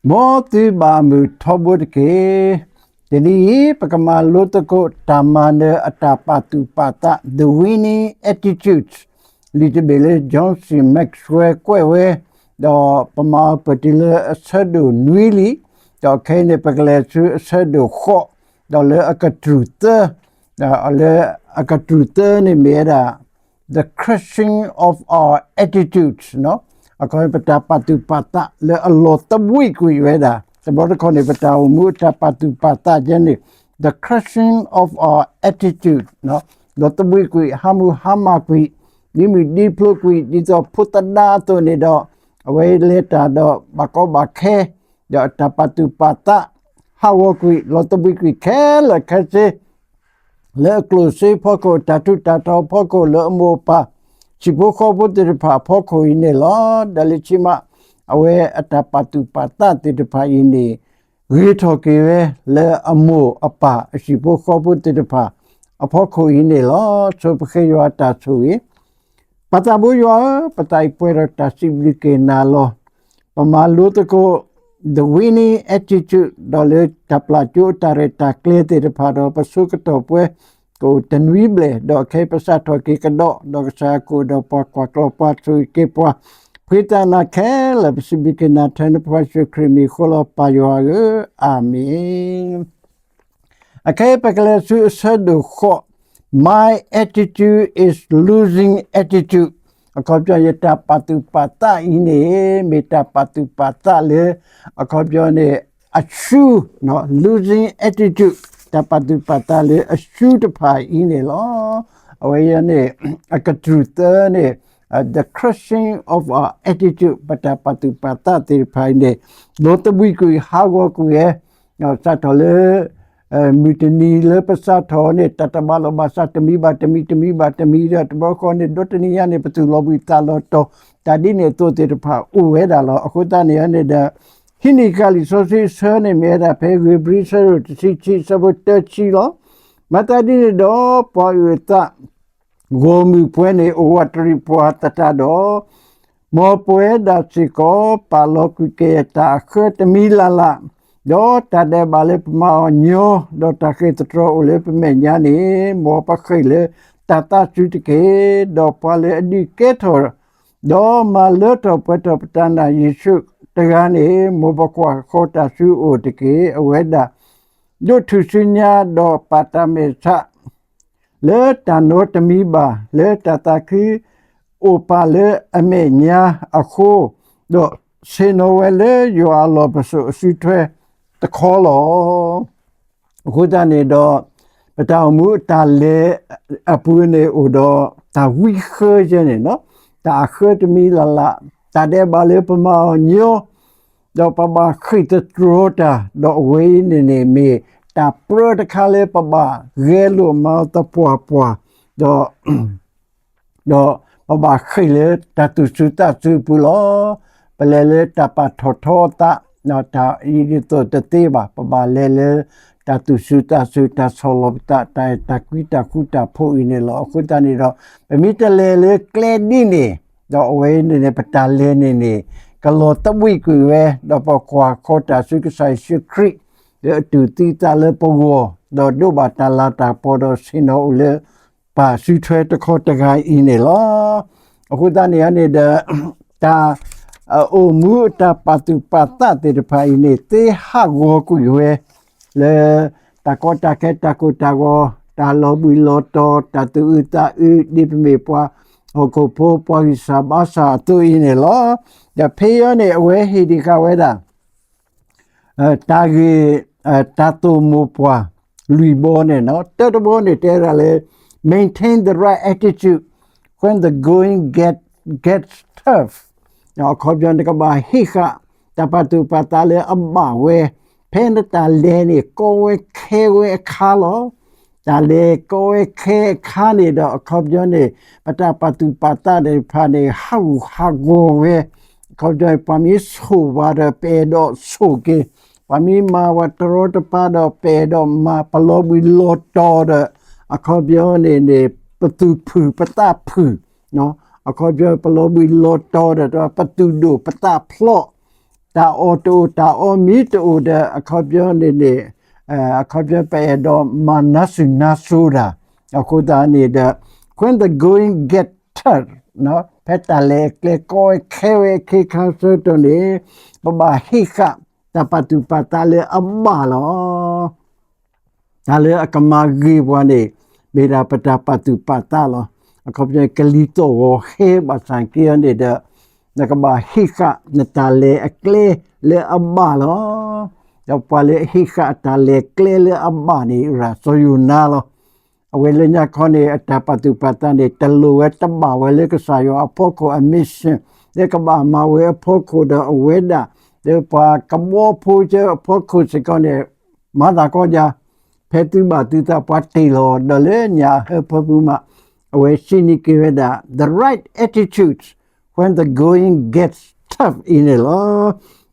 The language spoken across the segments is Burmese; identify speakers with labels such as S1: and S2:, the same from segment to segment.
S1: မောတိဘာမူထောဘုတ်ကေဒီနီပကမာလုတကိုတာမန်အတာပတူပတာ the winning attitude လီတဘလေဂျွန်စီမက်ဆွဲကွဲဝဲတော့ပမာပတီလဆဒူနွီလီတော့ခဲနေပကလေဆဒူခော့တော့လေအကထူတာလေအကထူတာနေမေရာ the crushing of our attitudes နော်အခုပတာပတူပတာလေအလောတဘွိကွေဝဲတာတဘောတခေါနေပတာမူတာပတူပတာဂျန်နေ the crushing of our attitude နော်လောတဘွိကွေဟာမူဟာမာကွေဒီမီဒီဖလိုကွေဒီတော့ဖုတနာတော့နေတော့အဝဲလက်တာတော့ဘကောဘခဲတော့တပတူပတာဟာဝကွေလောတဘွိကွေခဲလခစေလေကလုစေဖို့ကိုတတူတတော်ဖို့ကိုလောမောပါချိဘခောဘုတေဖာဖို့ကိုင်းနေလားဒလချိမအဝဲအတပတူပတာတေတဖာင်းနေရေထောကေဝဲလေအမောအပါချိဘခောဘုတေတဖာအဖို့ကိုင်းနေလားဆိုပခေယောတာဆူဝေပတာဘူယောပတိုင်ပွဲရတာစီဘလကေနာလောပမာလူတကို the winning attitude ဒလေတပလာကျိုတာရတာကလေတေတဖာတော့ပစုကတော့ပွဲကိုတနွီဘလေတော့ခေပစာထောကေကတော့တော့စာကိုတော့ပွားကွာတော့ပွားသူကေပွားဖိတနာခဲလပစီဘီကနာထန်ပွားချခရမီခေါ်ပါယောအာမင်အခေပကလေဆုဆဒုခော my attitude is losing attitude အခုပြရတာပတူပတာအင်းနေမေတာပတူပတာလေအခုပြနေအချူနော် losing attitude တပတူပတာလေအချူတဖိုင်အင်းနေလောအဝေးရနေအကထူတာနေ the crushing of our attitude ပတာပတူပတာတေဖိုင်နေလောတဘွိကိုဟာဝကိုရဲ့နော်စတ်တော်လေမီတနီလေပစာတော်နေတတဘလဘစာတမီဘတမီတမီဘတမီရတဘောခေါနေဒတ်နီယနေပတူလောဘီတာလောတောတဒီနေတိုတေတဖာဥဝဲတာလောအခုတနေရနေတဲ့ဟိနိကလီဆိုစီဆာနေမေရာဖေဂွေဘရီဆာရတစီချီစဘတချီလောမတဒီနေတော့ပွာယတာဂိုမီပွဲနေအိုဝတရီပွာတတတော့မောပွဲဒါစီကိုပါလောကုကေတာခတ်မီလာလာတော့တတဲ့ဘာလေပမောညောတော့တခေတတော်အိုလေပမေညာနေမောပခိလေတတချူတကေတော့ပါလေအဒီကေထောတော့မလတော့ပတပတနာယေရှုတကနေမောဘကွာခေါ်တာစုအိုတကေအဝဲတာဒုထုစညာတော့ပတမေသလေတနောတမီပါလေတတခိအိုပါလေအမေညာအခုတော့စေနိုဝဲလေယောအလောပစုစီထွဲတခေါ်လောအခုတနေတော့ပတောင်မှုတာလေအပူနေဥတော့တာဝိခေကျနေနော်တာခေတမီလာလာတာတဲ့ဘာလေပမောညောတော့ပပခိတထရတာတော့ဝေးနေမေတာပရတခါလေပပဂဲလိုမောတပွားပွားတော့ပပခိလေတတူစုတစုပူလောပလေလေတပထောထောတာနော်တာဤတော့တသေးပါပပလေလေတတူစုတစုတဆောလပတာတိုင်တကွီတခုတဖို့ဤနေလောအခုတနေတော့အမိတလေလေကလေဒီနေတော့အဝေးနေပတာလေနေကလောတဘွိကွေဝဲတော့ပကွာခေါ်တာစုကဆိုင်ရှိခရိတဲ့တူတီတာလေပေါ်တော့ဒုဘတာလာတာပေါ်တော့စင်တော့လေပါစုထွဲတခေါ်တကိုင်းဤနေလောအခုတနေရနေတဲ့တာအိုမူတာပတူပတာတေတဖိုင်နေတေဟာဂောကွေဝဲလေတကောတကဲတကောတကောတာလောဘီလောတောတတူတာဒီပမေပွားဟိုကိုပိုးပွားစာဘာစာတူရင်းနေလောဒဖေယနေအဝဲဟီဒီကဝဲတာတာဂီတာတူမူပွား lui born no third born terale maintain the right attitude when the going gets tough now khobyon ka ba hika tapatu patale abba we pen ta le ni ko we khe we khalo ta le ko we khe kha ni do khobyon ni patapatu pata de phane ha go we khobyon pami so wa de pe do so ke pami ma wa tro ta pa do pe do ma palo bi lo to de khobyon ni patu phu pata phu no khobyon palo bi lo to de patu do pata phlo ta auto ta o mi to de khobyon ni khobyon pe do manasu nasura akhoda ni de when the going get tough no petale kle ko khewe ke khaso to ni baba hika tapatu patale amma lo tale akama gi bwane beda patapatu patalo khobyon kalito wo he ba san ke ni de nakaba hika natale akle le amma lo ya pale hika tale kle le amma ni ra so yu na lo awe le nya khone atapatu patane talo we tamba we le ka sa yo apoko mission le ka ba ma we apoko da awe da le pa kamo phu che apoko se kone ma da ko ja phe tu ba tu ta pa ti lo da le nya he phu ma awe sini ke da the right attitudes when the going gets tough in it.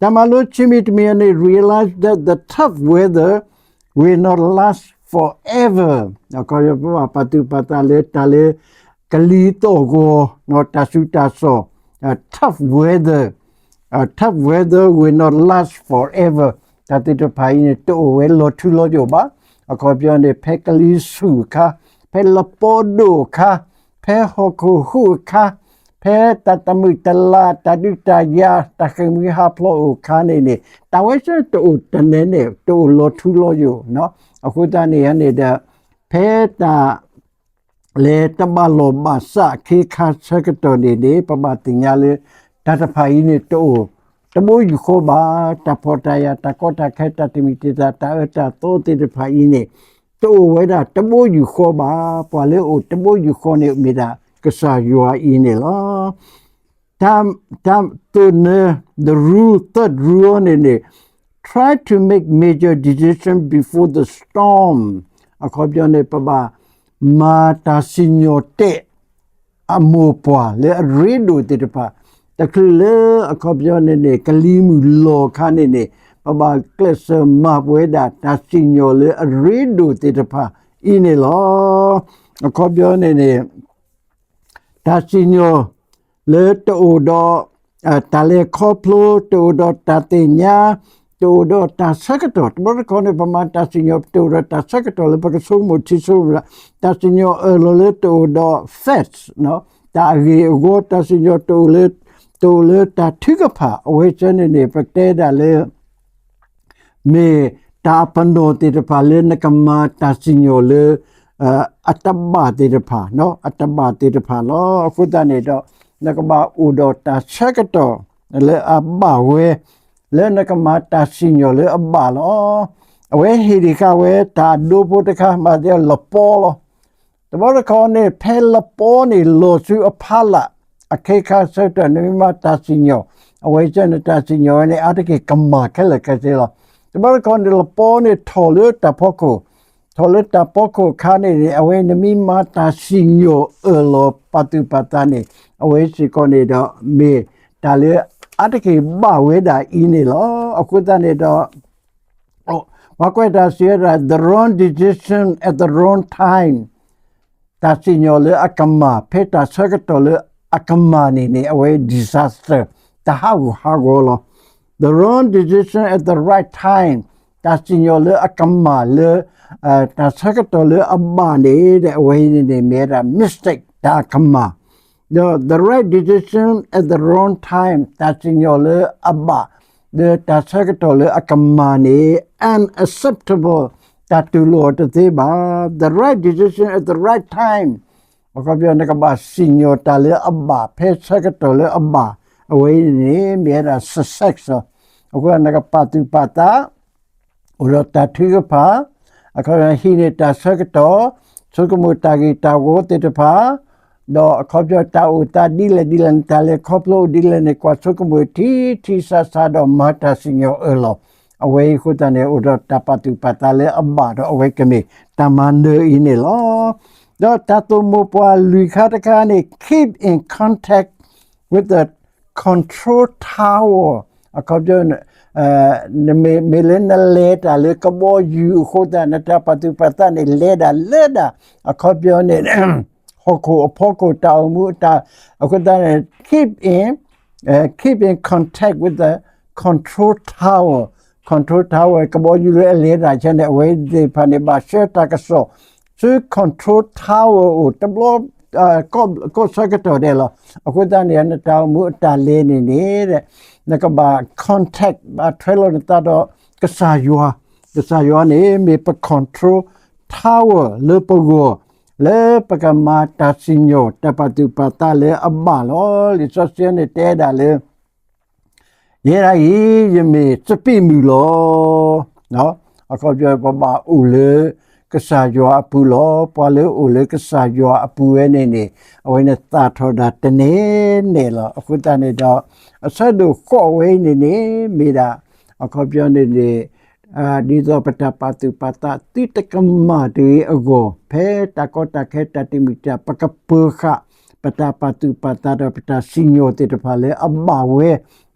S1: Tamalo chimit me and realize that the tough weather will not last forever. Akoyo patu patale tale kalito go no tasuta so. Tough weather will not last forever. Tatito paine to welo tulo joba. Akoyo ne pekali suka, pelapodo ka, pehoku ka. Pe tatamu tala taduta ya takemi ha plo kane ne tawese to tanene to lo thu lo yo no akhuta ne ne da pe ta le tabalo ba sa ke kha sakato ne paba tinya le tataphai ne to tamo yu kho ba tapota ya takota kheta timiti ta ta to te phai ne to we da tamo yu kho ba pwa le o tamo yu kho ne mi da kasa yua ini la tam to ne the third rule ne try to make major decisions before the storm akobyo ne paba mata sinyote amopwa le redo te pa takle akobyo ne kalimu lo khane ne paba klesa mabweda ta sinyo le redo te pa ini la akobyo ne Tasinyo le to do tale koplo to do tatinya to do tasakato bor kone pama tasinyo to do tasakato le pa so mo tiso tasinyo le to do fats no ta gi go tasinyo to le ta thigapha we chen ne pakte da le me ta pando te pa le nakama tasinyo le atabba te pha no atabba te pha lo khuda ne do nakaba udo ta chakato le abba we le nakama ta sinyo le abba lo we hiri ka we ta do po ta kha ma de lo po lo to bo ko ne phe lo po ni lo su aphala akhe kha sa ta ne ma ta sinyo we chen ta sinyo ne atake kamma khela ka se lo to bo ko ne lo po ni tho le ta phoko Toleta poko kane ne awe ne mi mata sinyo elo patu patane awe sikone do me tale atake ba we da ini lo akuta ne do wakweta sierra the wrong decision at the wrong time ta sinyo le akama peta sagato le akama ne awe disaster ta ha go lo the wrong decision at the right time ta sinyo le akama le ta sakato le abba ne the way ne made a mistake ta kama the right decision at the wrong time ta sinyo le abba the ta sakato le akama ne unacceptable ta tu lo te ba the right decision at the right time okabyo ne ka ba sinyo ta le abba phe sakato le abba away ne made a success okwa ne ka patu pata uro ta thu pa အခါဟိနေတာဆကတော့သုကမူတာဂီတာကိုတေတဖာတော့ခေါပြတာဦးတာဒီလေတာလေခေါပလိုဒီလေနေကွာသုကမူတီဆာတော့မာတာစညောအလောအဝေးခုတန်နေဥဒတပတူပတာလေအမတော့အဝေးကမေတမန်နေအင်းနေလောတော့တတုမပွာလူခတ်ခါနေ keep in contact with the control tower အခါပြမေလနလေတာလေကဘောယူခိုတာနတပတူပတာနေလေဒါအခါပြနေဟိုအဖို့ကိုတောင်းမှုတာအခါတန် keep in contact with the control tower ကဘောယူလေဒါချန်တဲ့အဝေးဒီဖာနေပါရှတာကဆောသူcontrol tower ကိုတဘလကိုစကတော်တယ်လို့အခုတည်းကနေတောင်းမှုတာလေးနေနေတဲ့နကဘာ contact ဘာ trailer တော့ကစားရွာနေမေပ control tower လေပကိုလေပကမာတာစညိုတပတူပတာလေအဘလောလီစစင်းနေတဲ့ဒါလေရေရာကြီးယမေစပိမူလောနော်အခုပြောပမာဦးလေကစားရွာအပူလောပွာလေဦးလေကစားရွာအပူရဲ့နေအဝိနေတာထောတာတနေလောအခုတနေတော့အဆက်တို့ခေါ်ဝဲနေမိတာအခုပြောနေဒီတော့ပတပတူပတာတိတကမတေအကိုဖဲတကောတခဲတတိမိတပကပခပတပတူပတာတော့ပတစညိုတေတဖလေအဘဝဲ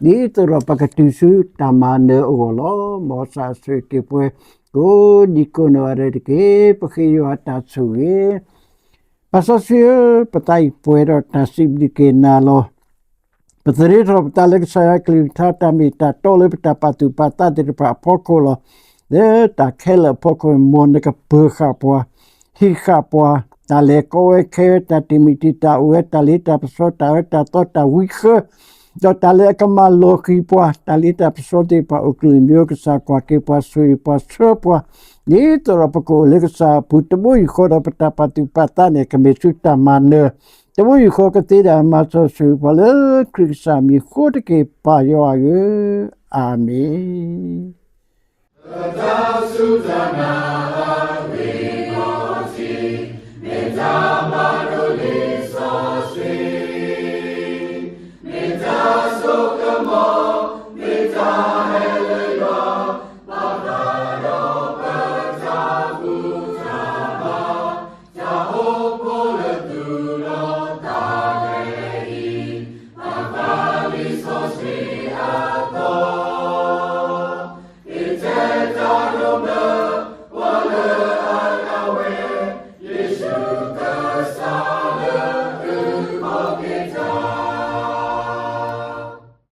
S1: ဒီတော့ပကတူစုတမနေအကိုလောမောစာဆွေကေပွဲကိုဒီကိုနဝရတကေပခေယောတာဆူရေပစဆွေပတိုင်ပွဲတော့တစိဒီကေနာလောပတရေတော့တလက်ဆာကလီတာတမီတာတော်လေပတပတူပတာတေပဖောကိုလောတာခဲလဖောကိုမွန်ကပခပွားဟိခပွားတာလေကိုဝဲခဲတာတိမီတီတာဝဲတာလီတာပစောတာတော့တာဝိခတော့တာလေကမလောခိပွားတာလီတာပစောတေပအုကလမျိုးကစားကွာကေပွားဆွေပွားဆွပွားဒီတော့ပကိုလေကစားပုတမွေခေါ်တော့ပတပတူပတာနေကမေစုတမနတမွေခေါ်ကတိတာမဆောဆွေပွားလေခရစ်စာမီခေါ်တကေပါယောယေအာမင်